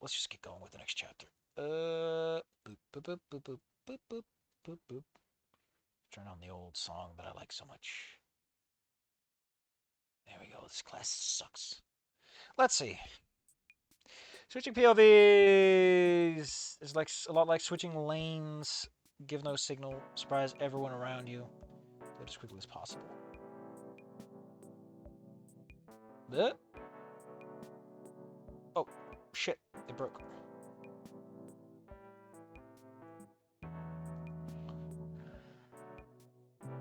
let's just get going with the next chapter. Boop, boop, boop, boop, boop, boop, boop, boop, boop. Turn on the old song that I like so much. There we go. This class sucks. Let's see. Switching POVs is like a lot like switching lanes. Give no signal. Surprise everyone around you. Do it as quickly as possible. Oh, shit. It broke.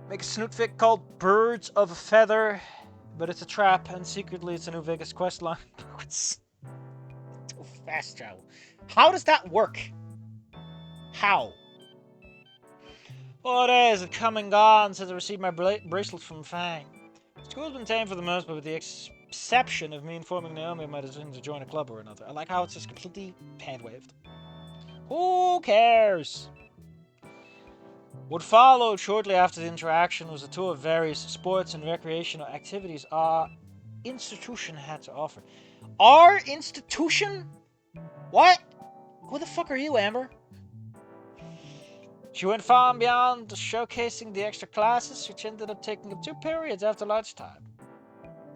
Make a Snoot Fic called Birds of a Feather, but it's a trap, and secretly it's a New Vegas quest line. Fast travel. How does that work? How? 4 days have come and gone since I received my bracelet from Fang. School's been tame for the most part, with the exception of me informing Naomi of my decision to join a club or another. I like how it's just completely hand-waved. Who cares? What followed shortly after the interaction was a tour of various sports and recreational activities our institution had to offer. Our institution? What? Who the fuck are you, Amber? She went far and beyond showcasing the extra classes, which ended up taking up 2 periods after lunchtime.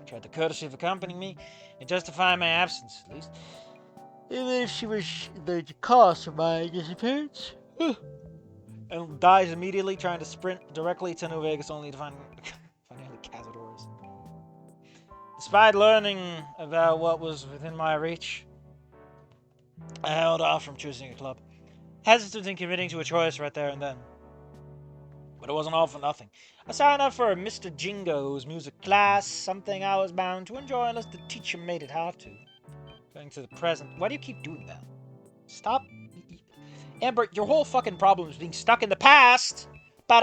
She had the courtesy of accompanying me and justifying my absence, at least. Even if she was the cause for my disappearance. And dies immediately, trying to sprint directly to New Vegas only to find only cazadores. Despite learning about what was within my reach, I held off from choosing a club, hesitant in committing to a choice right there and then. But it wasn't all for nothing. I signed up for Mr. Jingo's music class, something I was bound to enjoy unless the teacher made it hard to. Going to the present. Why do you keep doing that? Stop. Amber, your whole fucking problem is being stuck in the past. Hey.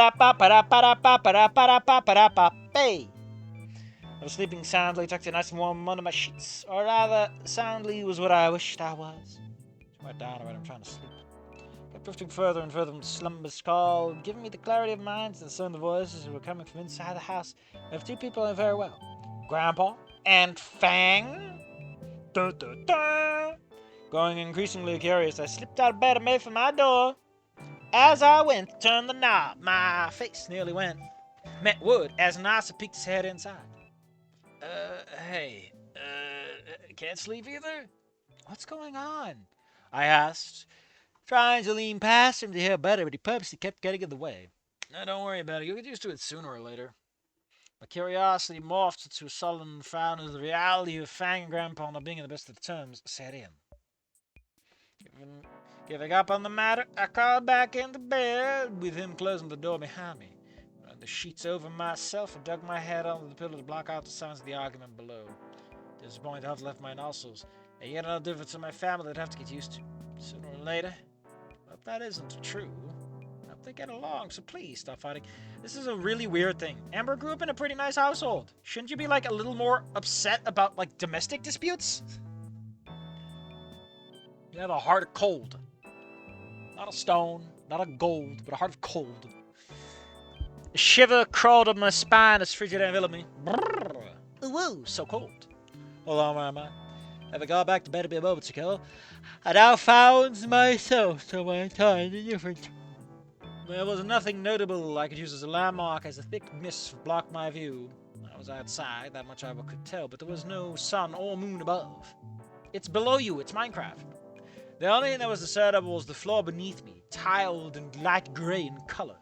I was sleeping soundly, tucked in nice and warm under my sheets. Or rather, soundly was what I wished I was. I went down already, I'm trying to sleep. Kept drifting further and further from slumber's call, giving me the clarity of mind to discern the voices who were coming from inside the house. I have 2 people I know very well. Grandpa and Fang. Dun, dun, dun. Growing increasingly curious, I slipped out of bed and made for my door. As I went to turn the knob, my face nearly met wood as Nasa peeked his head inside. Hey, can't sleep either? What's going on? I asked, trying to lean past him to hear better, but he purposely kept getting in the way. Don't worry about it, you'll get used to it sooner or later. My curiosity morphed into a sullen frown as the reality of Fang and Grandpa not being in the best of terms set in. Giving up on the matter, I crawled back into bed with him closing the door behind me. Running the sheets over myself and dug my head under the pillow to block out the sounds of the argument below. Disappointed to have left my nostrils, and yet another difference in my family I'd have to get used to. Sooner or later. But that isn't true. I hope they get along, so please stop fighting. This is a really weird thing. Amber grew up in a pretty nice household. Shouldn't you be, like, a little more upset about, like, domestic disputes? You have a heart of cold. Not a stone, not a gold, but a heart of cold. A shiver crawled up my spine as frigid enveloped me. Brrr. Ooh, so cold. Hold on, where am I? Having got back to bed a few moments ago, I now found myself somewhere entirely different. There was nothing notable I could use as a landmark, as the thick mist blocked my view. I was outside, that much I could tell, but there was no sun or moon above. It's below you, it's Minecraft. The only thing that was discernible was the floor beneath me, tiled and light grey in color.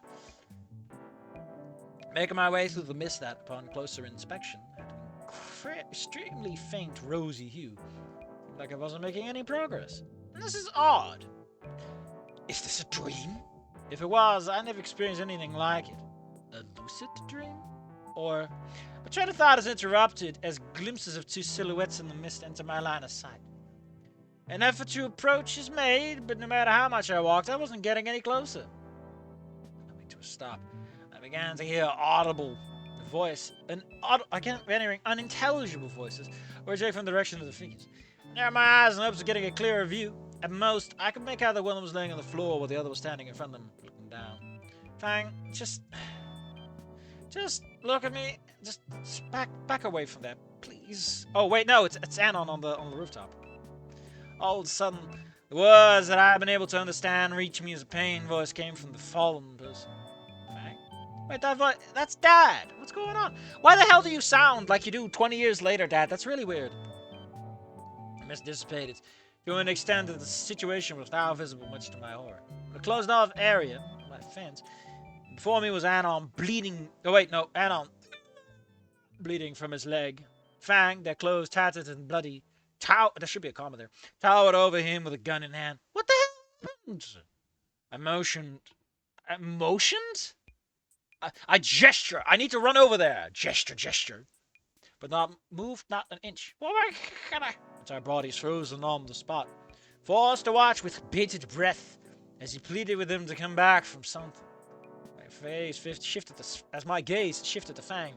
Making my way through the mist that, upon closer inspection, had an extremely faint rosy hue, like I wasn't making any progress. And this is odd. Is this a dream? If it was, I never experienced anything like it. A lucid dream? Or... My train of thought is interrupted as glimpses of 2 silhouettes in the mist enter my line of sight. An effort to approach is made, but no matter how much I walked, I wasn't getting any closer. Coming to a stop, I began to hear audible voice, unintelligible voices, originating from the direction of the figures. Narrowed my eyes in hopes of getting a clearer view. At most, I could make out that one was laying on the floor while the other was standing in front of them, looking down. Fang, just look at me. Just back away from that, please. Oh wait, no, it's Anon on the rooftop. All of a sudden, the words that I've been able to understand reach me as a pain voice came from the fallen person. Fang? Wait, that voice, that's Dad! What's going on? Why the hell do you sound like you do 20 years later, Dad? That's really weird. The mist dissipated to an extent that the situation was now visible, much to my horror. In a closed-off area, my fence, before me was Anon bleeding. Oh, wait, no, Anon bleeding from his leg. Fang, their clothes tattered and bloody, there should be a comma there, towered over him with a gun in hand. What the hell happened? I motioned. I gesture. I need to run over there. Gesture. But not moved not an inch. Our bodies frozen on the spot, forced to watch with bated breath as he pleaded with him to come back from something. My face shifted as my gaze shifted to Fang.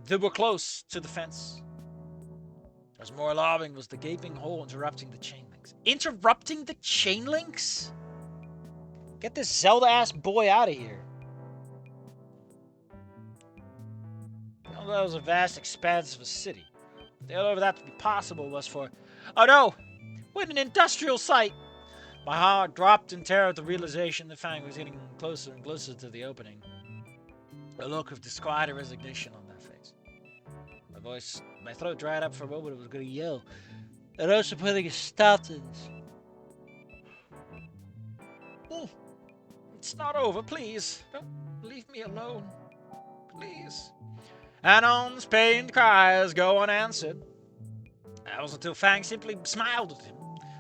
They were close to the fence. As more alarming was the gaping hole interrupting the chain links. Interrupting the chain links? Get this Zelda-ass boy out of here. That was a vast expanse of a city. The only way that to be possible was for... Oh no! What an industrial site! My heart dropped in terror at the realization that Fang was getting closer and closer to the opening. A look of disquiet and resignation on their face. My throat dried up for a moment. I was going to yell. And also putting a stop to this. It's not over, please. Don't leave me alone. Please. Anon's pained cries go unanswered. That was until Fang simply smiled at him.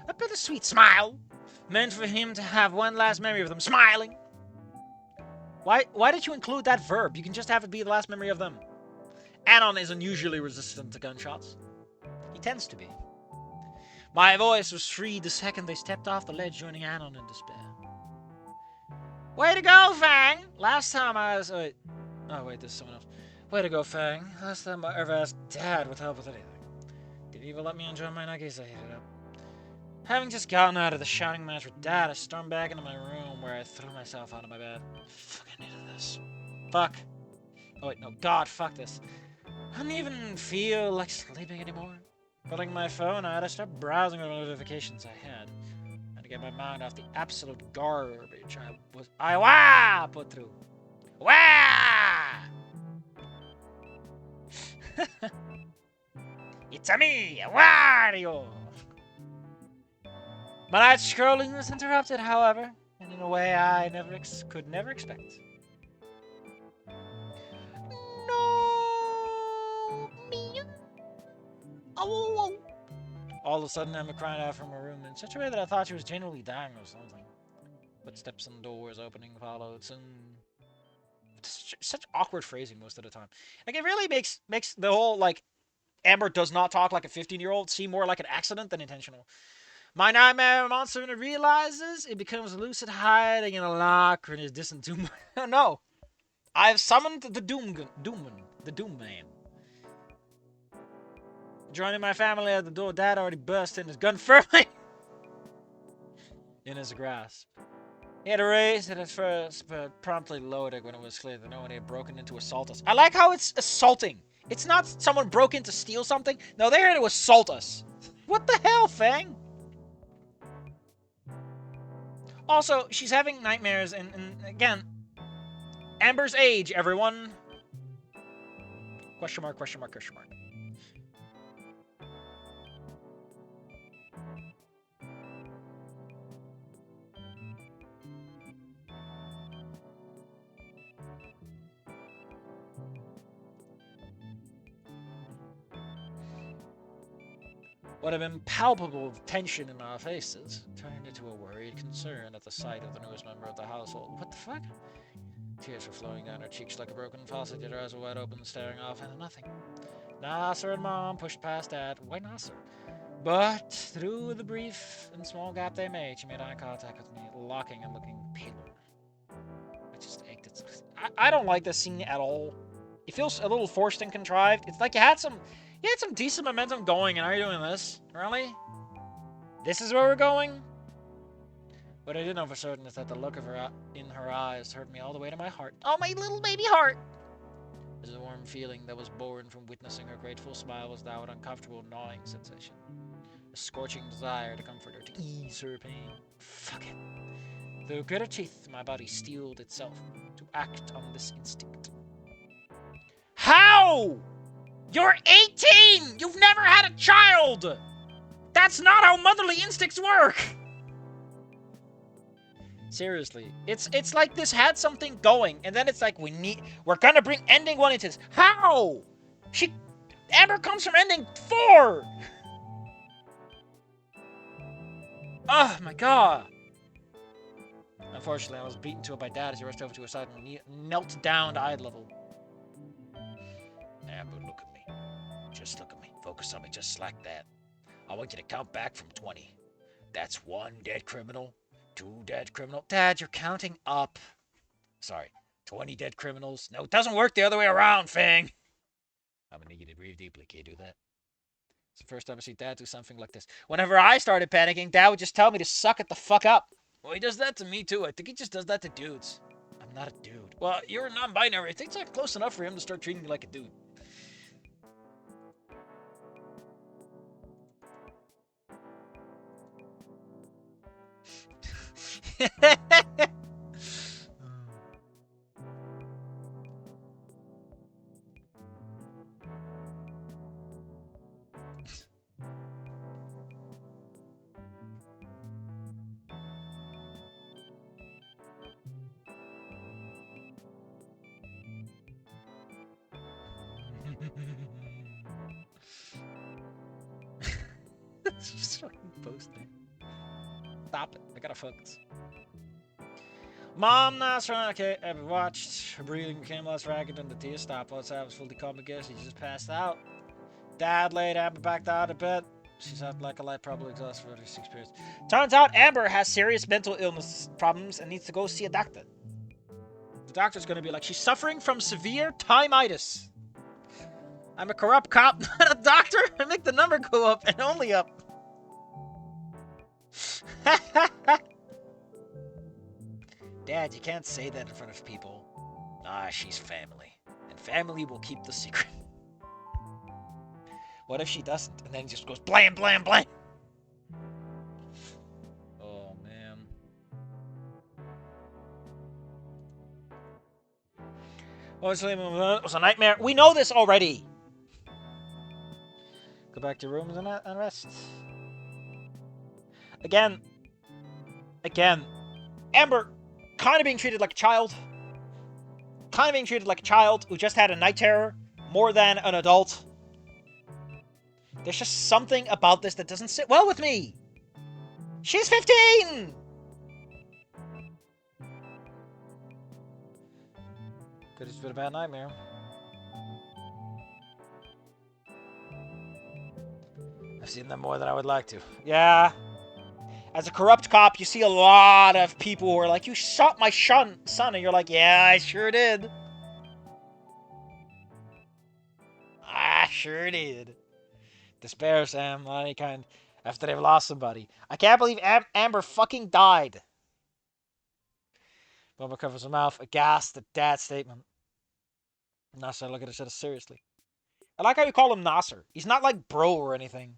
A bittersweet smile, meant for him to have one last memory of them smiling. Why did you include that verb? You can just have it be the last memory of them. Anon is unusually resistant to gunshots. He tends to be. My voice was freed the second they stepped off the ledge, joining Anon in despair. Way to go, Fang! Last time I was... Oh, wait, there's someone else. Way to go, Fang. Last time I ever asked Dad with help with anything. Did he even let me enjoy my nuggies? I hated it. Having just gotten out of the shouting match with Dad, I stormed back into my room where I threw myself out of my bed. Fuck, I needed this. Fuck. Oh, wait, no. God, fuck this. I don't even feel like sleeping anymore. Putting my phone out, I started browsing the notifications I had. To get my mind off the absolute garbage I put through. It's a me, Wario! My night scrolling was interrupted, however, and in a way I could never expect. No, me. Oh. All of a sudden, Emma cried out from her room in such a way that I thought she was genuinely dying or something. Footsteps and doors opening followed soon. Such awkward phrasing most of the time. Like, it really makes the whole, like, Amber does not talk like a 15-year-old seem more like an accident than intentional. My nightmare monster, when it realizes, it becomes lucid, hiding in a locker in his distant doom. No. I've summoned the Doom Man. Joining my family at the door, Dad already burst in, his gun firmly in his grasp. He had raised it at first, but promptly lowered it when it was clear that no one had broken in to assault us. I like how it's assaulting. It's not someone broke in to steal something. No, they're here to assault us. What the hell, Fang? Also, she's having nightmares, and again, Amber's age, everyone. Question mark. What had been palpable tension in our faces turned into a worried concern at the sight of the newest member of the household. What the fuck? Tears were flowing down her cheeks like a broken faucet, yet her eyes were wide open, staring off into nothing. Nasser and Mom pushed past Dad. Why Nasser? But through the brief and small gap they made, she made eye contact with me, locking and looking paler. I just ached it. I don't like this scene at all. It feels a little forced and contrived. It's like you had some decent momentum going, and are you doing this? Really? This is where we're going? What I did know for certain is that the look of her in her eyes hurt me all the way to my heart. Oh, my little baby heart! There's a warm feeling that was born from witnessing her grateful smile was now an uncomfortable, gnawing sensation. a scorching desire to comfort her, to ease her pain. Fuck it. Through gritted teeth, my body steeled itself to act on this instinct. How? You're 18! You've never had a child! That's not how motherly instincts work! Seriously. It's like this had something going, and then it's like we're gonna bring ending 1 into this. How? Amber comes from ending 4! Oh my god! Unfortunately, I was beaten to it by Dad as he rushed over to her side and knelt down to eye level. Amber, look at me. Just look at me. Focus on me just like that. I want you to count back from 20. That's 1 dead criminal, 2 dead criminals. Dad, you're counting up. Sorry. 20 dead criminals. No, it doesn't work the other way around, Fang. I'm gonna need you to breathe deeply. Can you do that? It's the first time I see Dad do something like this. Whenever I started panicking, Dad would just tell me to suck it the fuck up. Well, he does that to me, too. I think he just does that to dudes. I'm not a dude. Well, you're non-binary. I think it's like close enough for him to start treating you like a dude. Just fucking posting. Stop it. I gotta focus. Mom, that's right. Okay, Abby watched. Her breathing became less ragged and the tears stopped. Outside was fully calm again. She just passed out. Dad laid Amber back down to bed. She's out like a light, probably exhausted for her 6 periods. Turns out Amber has serious mental illness problems and needs to go see a doctor. The doctor's gonna be like, she's suffering from severe time-itis. I'm a corrupt cop, not a doctor. I make the number go up and only up. Dad, you can't say that in front of people. Ah, she's family. And family will keep the secret. What if she doesn't? And then just goes blam, blam, blam. Oh, man. Obviously, it was a nightmare. We know this already. Go back to your rooms and rest. Again. Amber, kind of being treated like a child. Kind of being treated like a child who just had a night terror more than an adult. There's just something about this that doesn't sit well with me. She's 15! Could have just been a bad nightmare. I've seen them more than I would like to. Yeah. As a corrupt cop, you see a lot of people who are like, you shot my son, and you're like, yeah, I sure did. I sure did. Despair, Sam, not any kind, after they've lost somebody. I can't believe Amber fucking died. Bubba covers her mouth, aghast at Dad's statement. Nasser look at her said seriously. I like how you call him Nasser. He's not like bro or anything.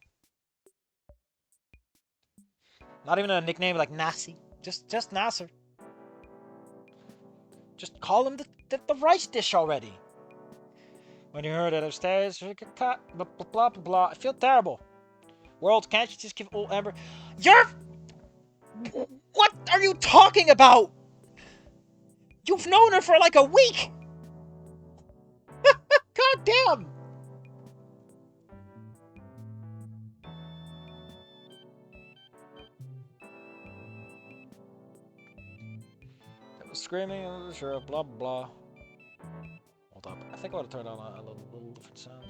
Not even a nickname like Nasi. Just Nasser. Just call him the rice dish already. When you heard it upstairs, blah, blah, blah, blah, blah. I feel terrible. World, can't you just give old Amber... What are you talking about? You've known her for like a week. God damn. That was screaming, sure, blah, blah. Hold up. I think I want to turn on a little different sound.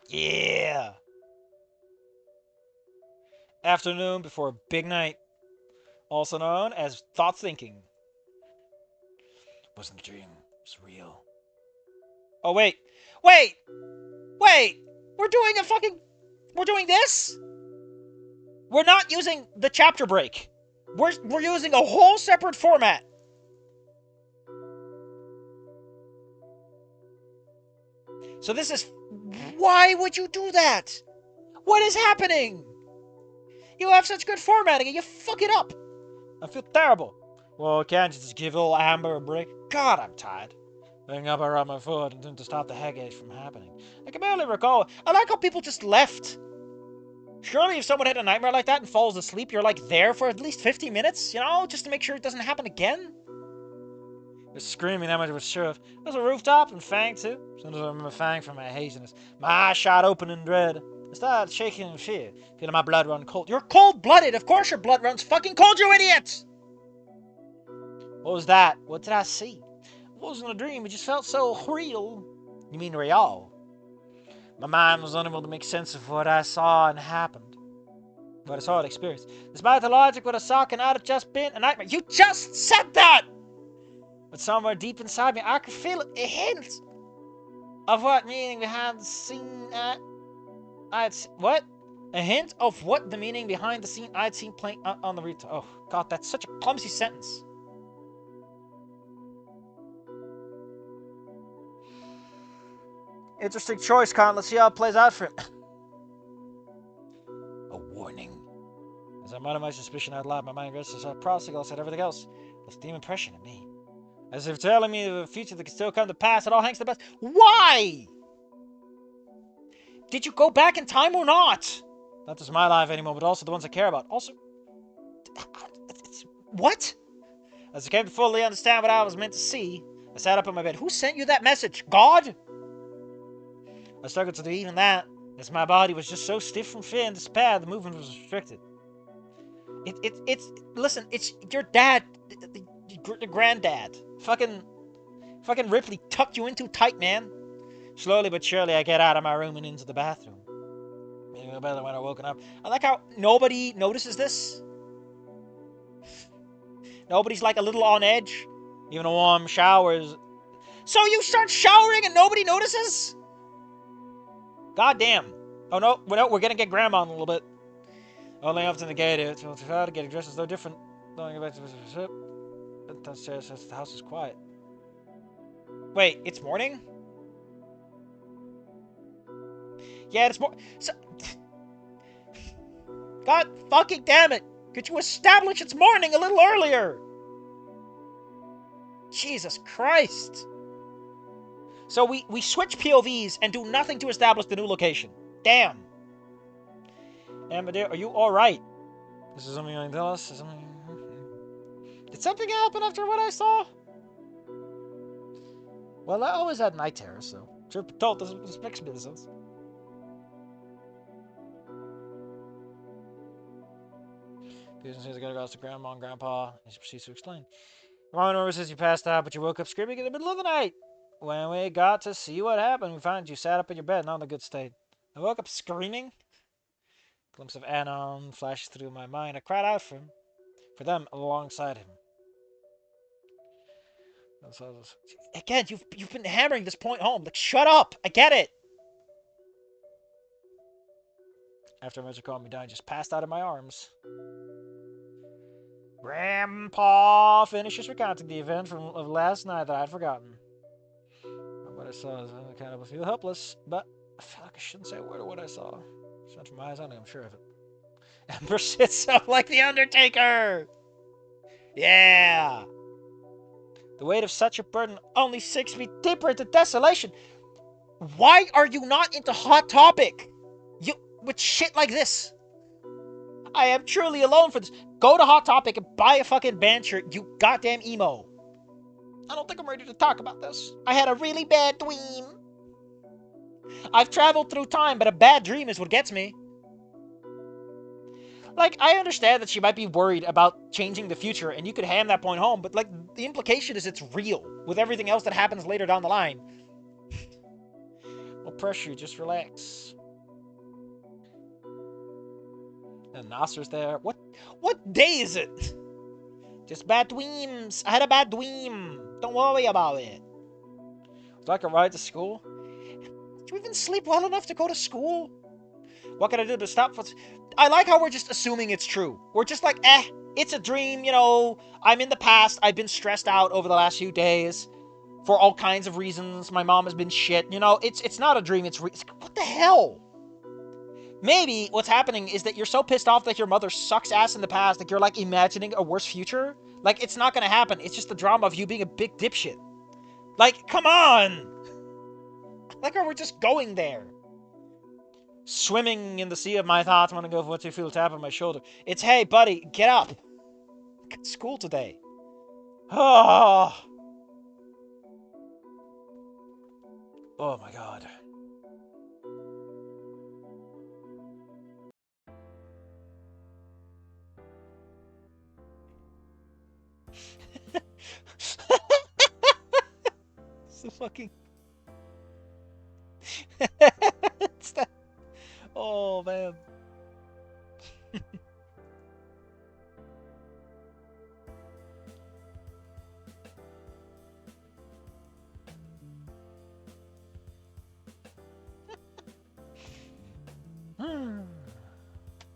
Yeah! Afternoon before a big night. Also known as thought thinking. Wasn't a dream. It was real. Oh, wait! Wait! Wait! We're doing this? We're not using the chapter break. We're using a whole separate format. So this is... Why would you do that? What is happening? You have such good formatting and you fuck it up. I feel terrible. Well, can't you just give old Amber a break? God, I'm tired. Picking up around my foot and to stop the headache from happening. I can barely recall. I like how people just left. Surely if someone had a nightmare like that and falls asleep, you're like there for at least 50 minutes, you know, just to make sure it doesn't happen again. I was screaming that much I was sure of. There's a rooftop and Fang too. As soon as I remember Fang from my haziness, my eyes shot open in dread. I started shaking in fear, feeling my blood run cold. You're cold-blooded! Of course your blood runs fucking cold, you idiot! What was that? What did I see? It wasn't a dream, it just felt so real. You mean real? My mind was unable to make sense of what I saw and happened. What I saw and experienced. Despite the logic, what I saw could not have just been a nightmare. You just said that! But somewhere deep inside me, I could feel it, a hint of what meaning behind the scene what? A hint of what the meaning behind the scene I'd seen playing on the rooftop. Oh, God, that's such a clumsy sentence. Interesting choice, Con. Let's see how it plays out for him. A warning. As I muttered my suspicion out loud, my mind rested on Prodigal said everything else. That's the impression of me. As if telling me the future that could still come to pass, it all hangs to the best. Why? Did you go back in time or not? Not just my life anymore, but also the ones I care about. Also, what? As I came to fully understand what I was meant to see, I sat up in my bed. Who sent you that message? God? I struggled to do even that, as my body was just so stiff from fear and despair, the movement was restricted. Listen, it's your dad, the granddad. Fucking Ripley tucked you in too tight, man. Slowly but surely, I get out of my room and into the bathroom. Maybe better when I woken up. I like how nobody notices this. Nobody's like a little on edge. Even a warm shower is... So you start showering and nobody notices? God damn. Oh no, we're gonna get grandma in a little bit. Only up to negate it. So to get dressed as though different. Don't get back to the house is quiet. Wait, it's morning? Yeah, it's more. So... God fucking damn it! Could you establish it's morning a little earlier? Jesus Christ! So we switch POVs and do nothing to establish the new location. Damn. Amber dear, are you alright? This is something you can tell us? Did something happen after what I saw? Well, I always had night terrors, so truth be told, this makes a bit of sense. Peterson says I gotta go to Grandma and Grandpa, and she proceeds to explain. Mom remember says you passed out, but you woke up screaming in the middle of the night. When we got to see what happened, we found you sat up in your bed, not in a good state. I woke up screaming. A glimpse of Anon flashed through my mind. I cried out for them alongside him. Again, you've been hammering this point home. Like, shut up! I get it! After Roger calmed me down, I just passed out in my arms. Grandpa finishes recounting the event of last night that I'd forgotten. What I saw is kind of a feel helpless, but I feel like I shouldn't say a word of what I saw. It's not from my eyes only, I'm sure of it. Ember sits up like the Undertaker! Yeah! The weight of such a burden only sinks me deeper into desolation. Why are you not into Hot Topic? With shit like this. I am truly alone for this. Go to Hot Topic and buy a fucking band shirt, you goddamn emo. I don't think I'm ready to talk about this. I had a really bad dream. I've traveled through time, but a bad dream is what gets me. Like, I understand that she might be worried about changing the future, and you could ham that point home, but, like, the implication is it's real, with everything else that happens later down the line. No pressure, just relax. And Nasser's there. What day is it? Just bad dreams. I had a bad dream. Don't worry about it. Would you like a ride to school? Did you even sleep well enough to go to school? What can I do to stop? I like how we're just assuming it's true. We're just like, it's a dream, you know. I'm in the past. I've been stressed out over the last few days. for all kinds of reasons. My mom has been shit. You know, it's not a dream. It's what the hell? Maybe what's happening is that you're so pissed off that your mother sucks ass in the past that you're like imagining a worse future. Like, it's not gonna happen. It's just the drama of you being a big dipshit. Like, come on! Like, we're just going there. Swimming in the sea of my thoughts when I go for what you feel tap on my shoulder. It's, hey, buddy, get up. Got school today. Oh. Oh my god. It's the fucking... It's that... Oh, man.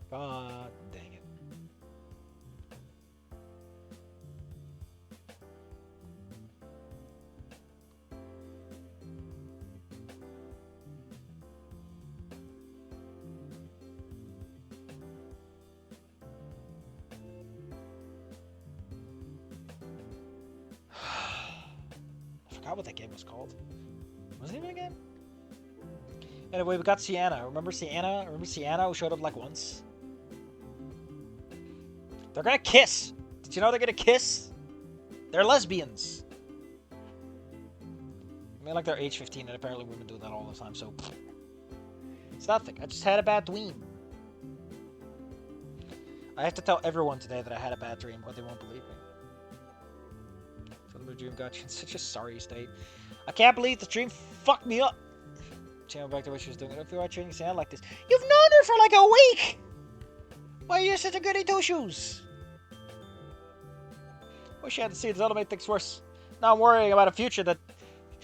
God dang it. I forgot what that game was called. What was the name of the game? Anyway, we got Sienna. Remember Sienna? Remember Sienna who showed up like once? They're gonna kiss. Did you know they're gonna kiss? They're lesbians. I mean, like they're age 15, and apparently women do that all the time, so... It's nothing. I just had a bad dream. I have to tell everyone today that I had a bad dream, or they won't believe me. So the dream got you in such a sorry state. I can't believe the dream fucked me up. Channel back to what she was doing. I don't feel like training sound like this. You've known her for like a week! Why are you such a goody two-shoes? Wish you had to see it. That'll make things worse. Now I'm worrying about a future that...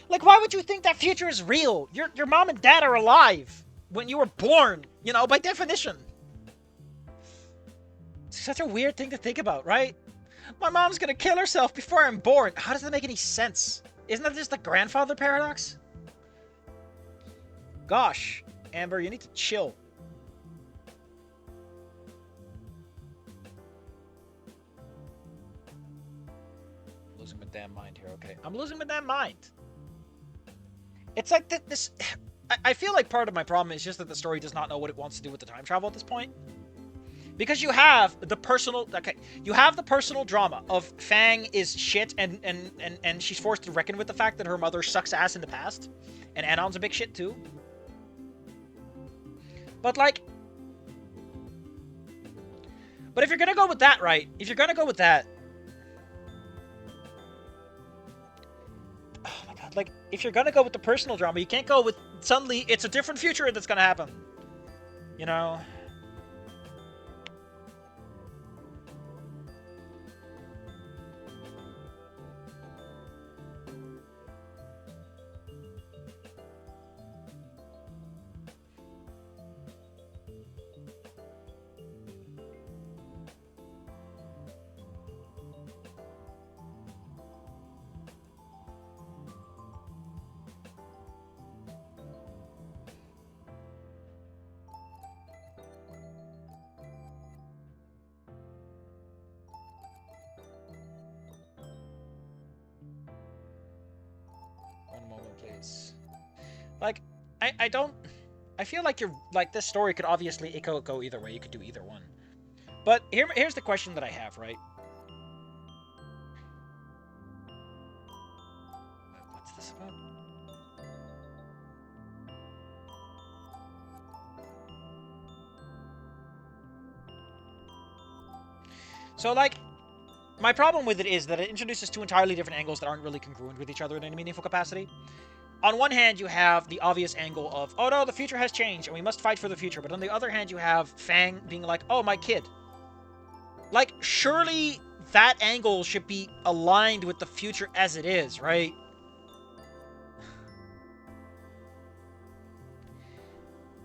Like, why would you think that future is real? Your mom and dad are alive when you were born, you know, by definition. It's such a weird thing to think about, right? My mom's gonna kill herself before I'm born. How does that make any sense? Isn't that just the grandfather paradox? Gosh, Amber, you need to chill. I'm losing my damn mind here, okay? I'm losing my damn mind. It's like this... I feel like part of my problem is just that the story does not know what it wants to do with the time travel at this point. Because you have the personal... Okay, you have the personal drama of Fang is shit and she's forced to reckon with the fact that her mother sucks ass in the past. And Anon's a big shit too. But like... But if you're gonna go with that, right? If you're gonna go with that... Oh my god, like, if you're gonna go with the personal drama, you can't go with suddenly it's a different future that's gonna happen. You know? One moment, please. Like, I don't... I feel like you're... Like, this story could obviously... It could go either way. You could do either one. But here's the question that I have, right? What's this about? So, like... My problem with it is that it introduces two entirely different angles that aren't really congruent with each other in any meaningful capacity. On one hand, you have the obvious angle of, oh no, the future has changed, and we must fight for the future. But on the other hand, you have Fang being like, oh, my kid. Like, surely that angle should be aligned with the future as it is, right?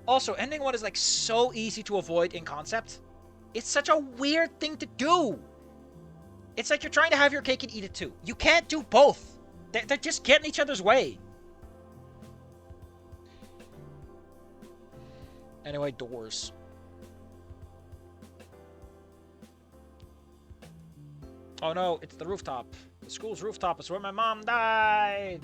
Also, ending one is, like, so easy to avoid in concept. It's such a weird thing to do. It's like you're trying to have your cake and eat it too. You can't do both. They're just getting each other's way. Anyway, doors. Oh no, it's the rooftop. The school's rooftop is where my mom died.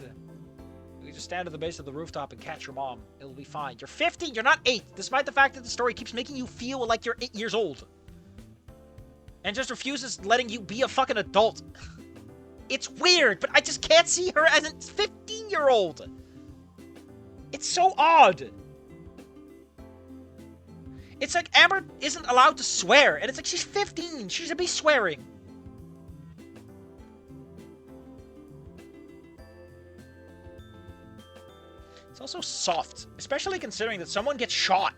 You just stand at the base of the rooftop and catch your mom. It'll be fine. You're 15, you're not 8, despite the fact that the story keeps making you feel like you're 8 years old. And just refuses letting you be a fucking adult. It's weird, but I just can't see her as a 15-year-old. It's so odd. It's like Amber isn't allowed to swear, and it's like she's 15. She should be swearing. It's also soft, especially considering that someone gets shot.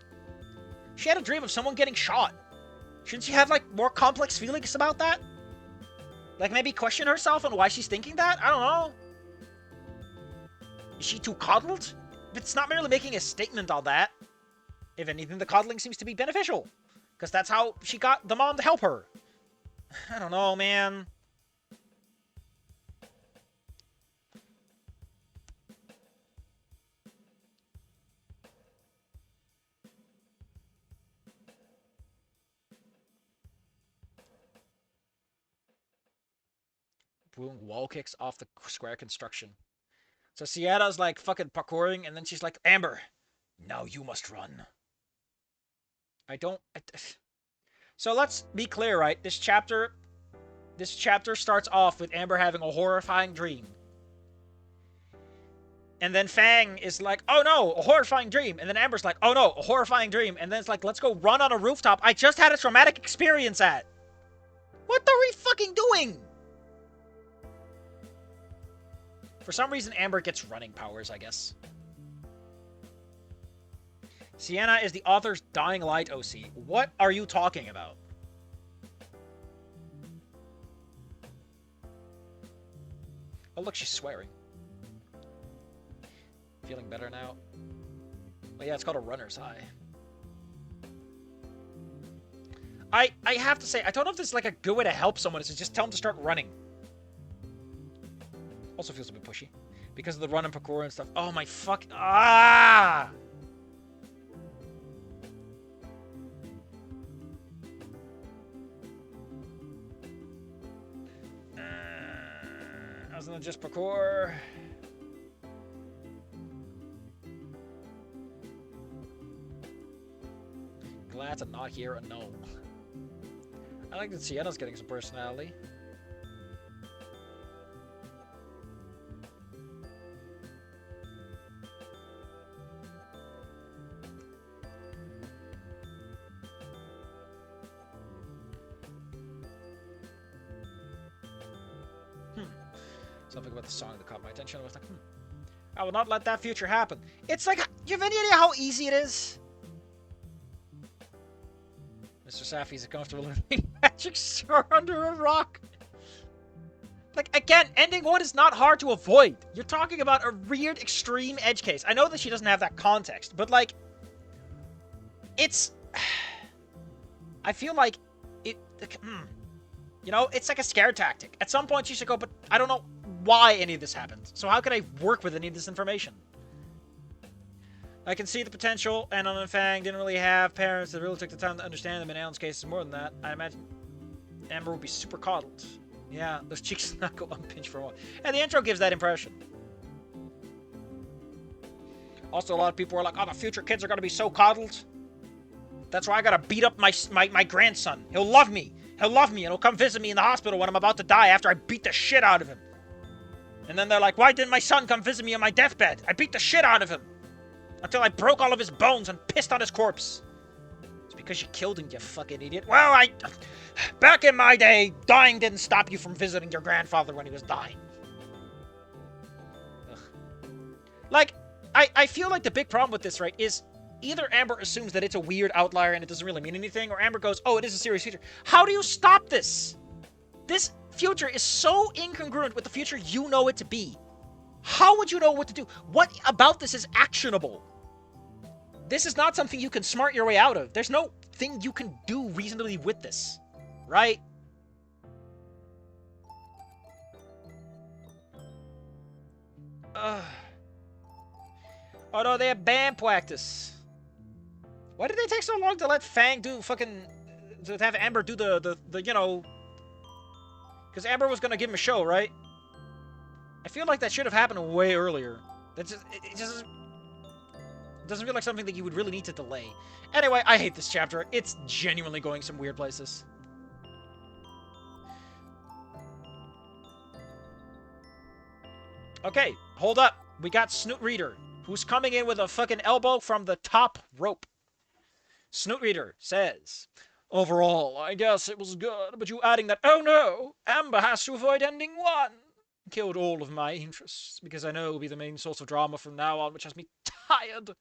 She had a dream of someone getting shot. Shouldn't she have, like, more complex feelings about that? Like, maybe question herself on why she's thinking that? I don't know. Is she too coddled? But it's not merely making a statement on that. If anything, the coddling seems to be beneficial. Because that's how she got the mom to help her. I don't know, man. Doing wall kicks off the square construction. So Siena's like fucking parkouring, and then she's like, Amber, now you must run. So let's be clear, right? This chapter starts off with Amber having a horrifying dream. And then Fang is like, oh no, a horrifying dream. And then Amber's like, oh no, a horrifying dream. And then it's like, let's go run on a rooftop I just had a traumatic experience at. What are we fucking doing? For some reason, Amber gets running powers, I guess. Sienna is the author's dying light OC. What are you talking about? Oh, look, she's swearing. Feeling better now? Oh, yeah, it's called a runner's high. I have to say, I don't know if this is like a good way to help someone, is to just tell them to start running. Also feels a bit pushy. Because of the run and parkour and stuff. Oh my fuck. Ah! Wasn't it just parkour? Glad to not hear a no. I like that Sienna's getting some personality. Something about the song that caught my attention. I was like, I will not let that future happen. It's like, you have any idea how easy it is? Mr. Safi's a comfortable living magic store under a rock. Like, again, ending one is not hard to avoid. You're talking about a weird, extreme edge case. I know that she doesn't have that context, but, like, it's... I feel like it... You know, it's like a scare tactic. At some point, you should go, but I don't know why any of this happened. So how can I work with any of this information? I can see the potential, and on Fang didn't really have parents that really took the time to understand them. In Alan's case, it's more than that. I imagine Amber would be super coddled. Yeah, those cheeks did not go unpinched for a while. And the intro gives that impression. Also, a lot of people are like, oh, the future kids are going to be so coddled. That's why I got to beat up my grandson. He'll love me. He'll love me, and he'll come visit me in the hospital when I'm about to die after I beat the shit out of him. And then they're like, why didn't my son come visit me on my deathbed? I beat the shit out of him. Until I broke all of his bones and pissed on his corpse. It's because you killed him, you fucking idiot. Well, back in my day, dying didn't stop you from visiting your grandfather when he was dying. Ugh. Like, I feel like the big problem with this, right, is either Amber assumes that it's a weird outlier and it doesn't really mean anything, or Amber goes, oh, it is a serious future. How do you stop this? This future is so incongruent with the future you know it to be. How would you know what to do? What about this is actionable? This is not something you can smart your way out of. There's no thing you can do reasonably with this, right? Oh no, they have band practice. Why did they take so long to let Fang do fucking... to have Amber do the you know... Because Amber was gonna give him a show, right? I feel like that should have happened way earlier. That just... It just... It doesn't feel like something that you would really need to delay. Anyway, I hate this chapter. It's genuinely going some weird places. Okay, hold up. We got Snoot Reader, who's coming in with a fucking elbow from the top rope. Snoot Reader says, overall, I guess it was good, but you adding that, oh no, Amber has to avoid ending one, killed all of my interests, because I know it will be the main source of drama from now on, which has me tired.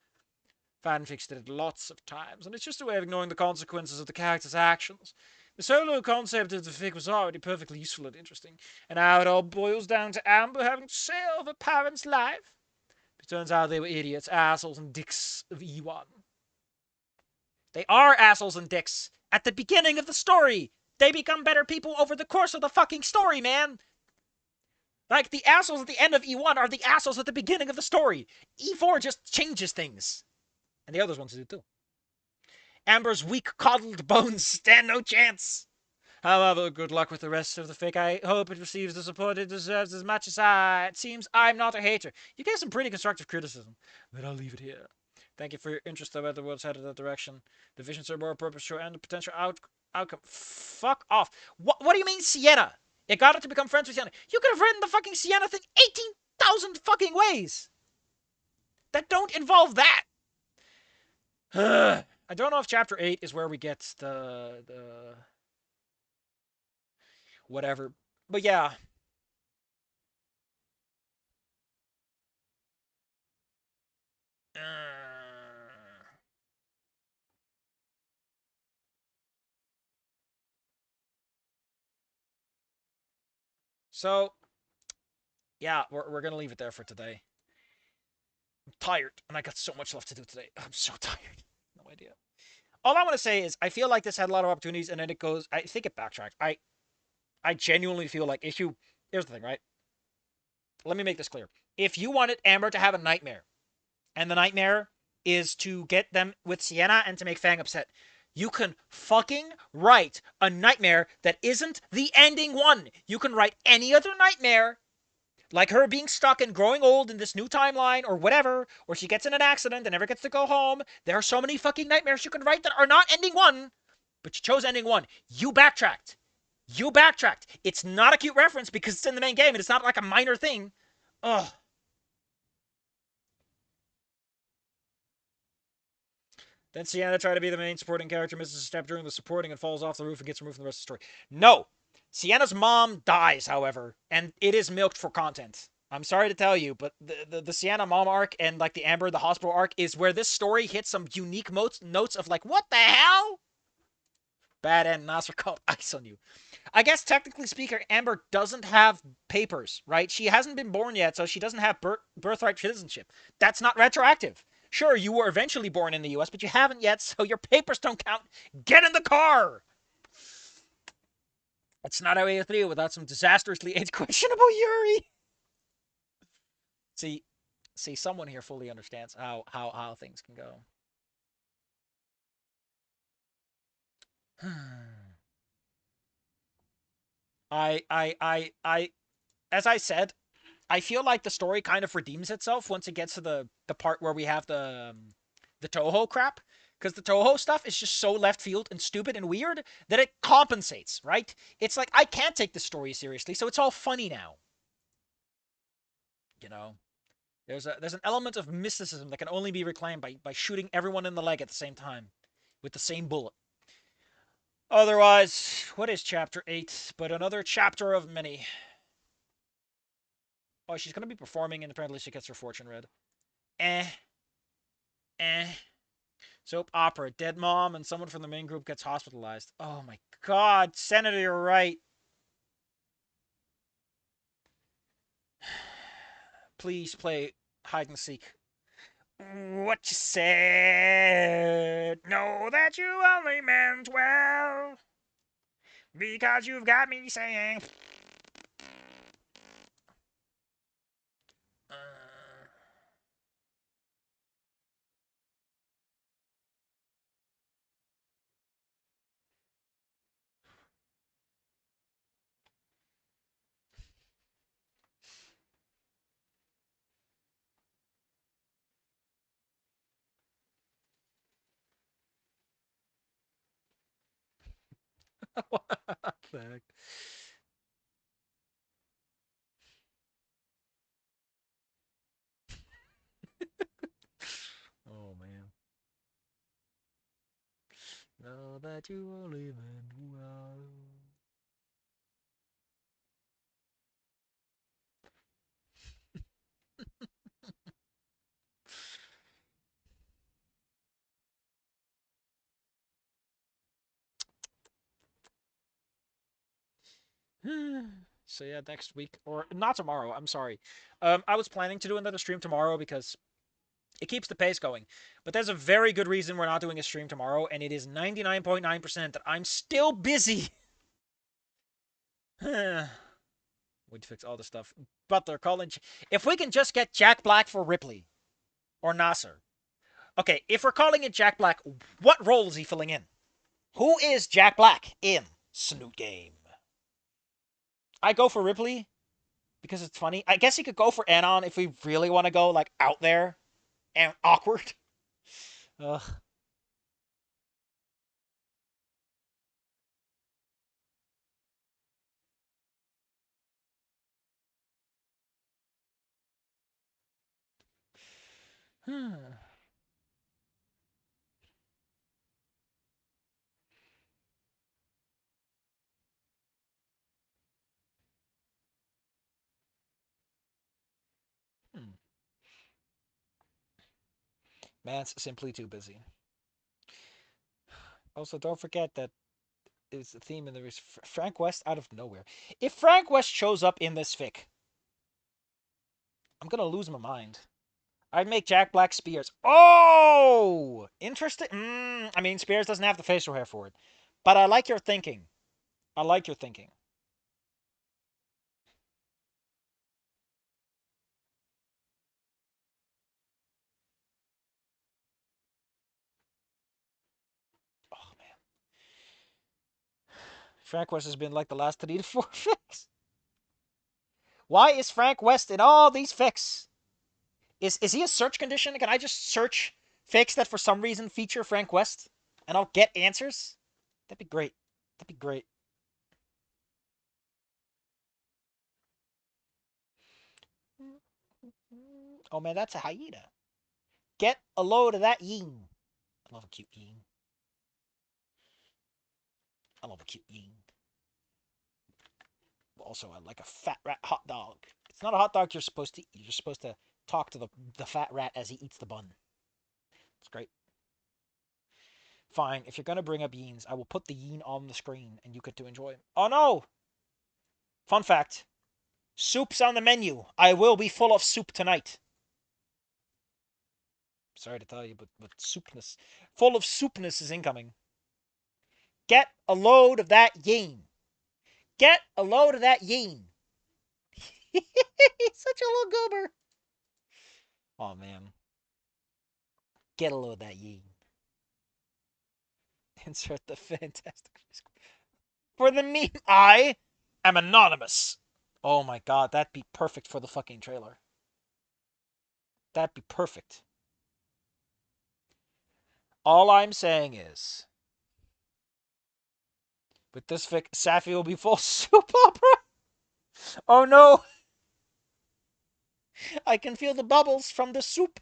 Fanfics did it lots of times, and it's just a way of ignoring the consequences of the character's actions. The solo concept of the fic was already perfectly useful and interesting, and now it all boils down to Amber having to save her parents' life. It turns out they were idiots, assholes, and dicks of E1. They are assholes and dicks at the beginning of the story. They become better people over the course of the fucking story, man. Like, the assholes at the end of E1 are the assholes at the beginning of the story. E4 just changes things. And the others ones do too. Amber's weak, coddled bones stand no chance. However, good luck with the rest of the fic. I hope it receives the support it deserves as much as it seems I'm not a hater. You gave some pretty constructive criticism, but I'll leave it here. Thank you for your interest, though, the world's headed that direction. The vision serve more purpose, show, and the potential outcome. Fuck off. What do you mean, Sienna? It got her to become friends with Sienna. You could have written the fucking Sienna thing 18,000 fucking ways that don't involve that. I don't know if chapter 8 is where we get the whatever. But yeah. So, yeah, we're going to leave it there for today. I'm tired, and I got so much left to do today. I'm so tired. No idea. All I want to say is I feel like this had a lot of opportunities, and then it goes... I think it backtracked. I genuinely feel like if you... Here's the thing, right? Let me make this clear. If you wanted Amber to have a nightmare, and the nightmare is to get them with Sienna and to make Fang upset, you can fucking write a nightmare that isn't the ending one. You can write any other nightmare, like her being stuck and growing old in this new timeline or whatever, or she gets in an accident and never gets to go home. There are so many fucking nightmares you can write that are not ending one, but you chose ending one. You backtracked. You backtracked. It's not a cute reference because it's in the main game and it's not like a minor thing. Ugh. Then Sienna tried to be the main supporting character, misses a step during the supporting and falls off the roof and gets removed from the rest of the story. No! Sienna's mom dies, however, and it is milked for content. I'm sorry to tell you, but the Sienna mom arc and like the Amber the hospital arc is where this story hits some unique notes of like, what the hell? Bad end, Nasser called ice on you. I guess technically speaking, Amber doesn't have papers, right? She hasn't been born yet, so she doesn't have birthright citizenship. That's not retroactive. Sure, you were eventually born in the US, but you haven't yet, so your papers don't count. Get in the car! That's not how AO3 without some disastrously age questionable Yuri. See, someone here fully understands how things can go. As I said, I feel like the story kind of redeems itself once it gets to the part where we have the Toho crap. Because the Toho stuff is just so left field and stupid and weird that it compensates, right? It's like, I can't take the story seriously, so it's all funny now. You know? There's an element of mysticism that can only be reclaimed by shooting everyone in the leg at the same time. With the same bullet. Otherwise, what is chapter 8 but another chapter of many? Oh, she's going to be performing and apparently she gets her fortune read. Soap opera. Dead mom and someone from the main group gets hospitalized. Oh my god, Senator, you're right. Please play hide and seek. What you said. Know that you only meant well. Because you've got me saying... What the heck? Oh man. Know that you are living well. So yeah, next week or not tomorrow. I'm sorry. I was planning to do another stream tomorrow because it keeps the pace going. But there's a very good reason we're not doing a stream tomorrow, and it is 99.9% that I'm still busy. We'd fix all the stuff. But they're calling. If we can just get Jack Black for Ripley or Nasser. Okay, if we're calling it Jack Black, what role is he filling in? Who is Jack Black in Snoot Game? I go for Ripley because it's funny. I guess he could go for Anon if we really want to go like out there and awkward. Ugh. Man's simply too busy. Also, don't forget that is the theme in there is Frank West out of nowhere. If Frank West shows up in this fic, I'm gonna lose my mind. I'd make Jack Black Spears. Oh, interesting. I mean, Spears doesn't have the facial hair for it, but I like your thinking. I like your thinking. Oh man, Frank West has been like the last 3 to 4 fics. Why is Frank West in all these fics? Is he a search condition? Can I just search fics that for some reason feature Frank West, and I'll get answers? That'd be great. That'd be great. Oh man, that's a hyena. Get a load of that yin. I love a cute yin. I love a cute yin. Also, I like a fat rat hot dog. It's not a hot dog you're supposed to eat. You're supposed to talk to the fat rat as he eats the bun. It's great. Fine, if you're gonna bring up yins, I will put the yin on the screen and you get to enjoy it. Oh no! Fun fact. Soup's on the menu. I will be full of soup tonight. Sorry to tell you, but soupness. Full of soupness is incoming. Get a load of that yin. Get a load of that yin. He's such a little goober. Oh man. Get a load of that yin. Insert the fantastic. For the meme, I am anonymous. Oh my god, that'd be perfect for the fucking trailer. That'd be perfect. All I'm saying is, with this fic, Safi will be full soup opera. Oh no, I can feel the bubbles from the soup.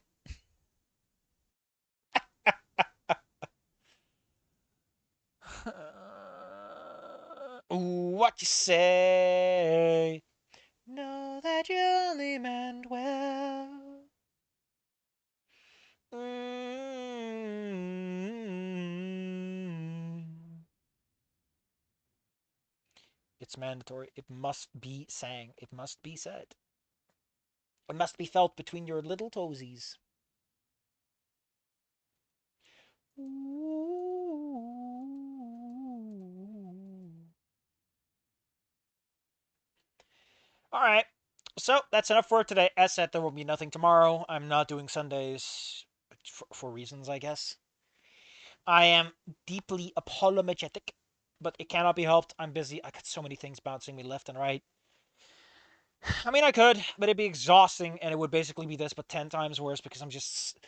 What you say? Know that you only meant well. It's mandatory. It must be sang. It must be said. It must be felt between your little toesies. All right. So that's enough for today. As said, there will be nothing tomorrow. I'm not doing Sundays for reasons, I guess. I am deeply apologetic, but it cannot be helped. I'm busy. I got so many things bouncing me left and right. I mean, I could, but it'd be exhausting, and it would basically be this, but 10 times worse because I'm just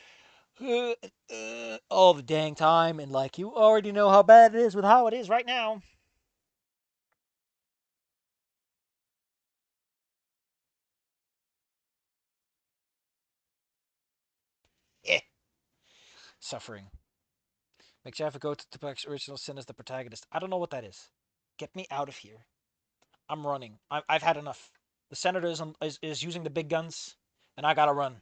all the dang time, and like you already know how bad it is with how it is right now. suffering. Makes Jaffa go to Tupac's original sin as the protagonist. I don't know what that is. Get me out of here. I'm running. I've had enough. The senator is using the big guns, and I gotta run.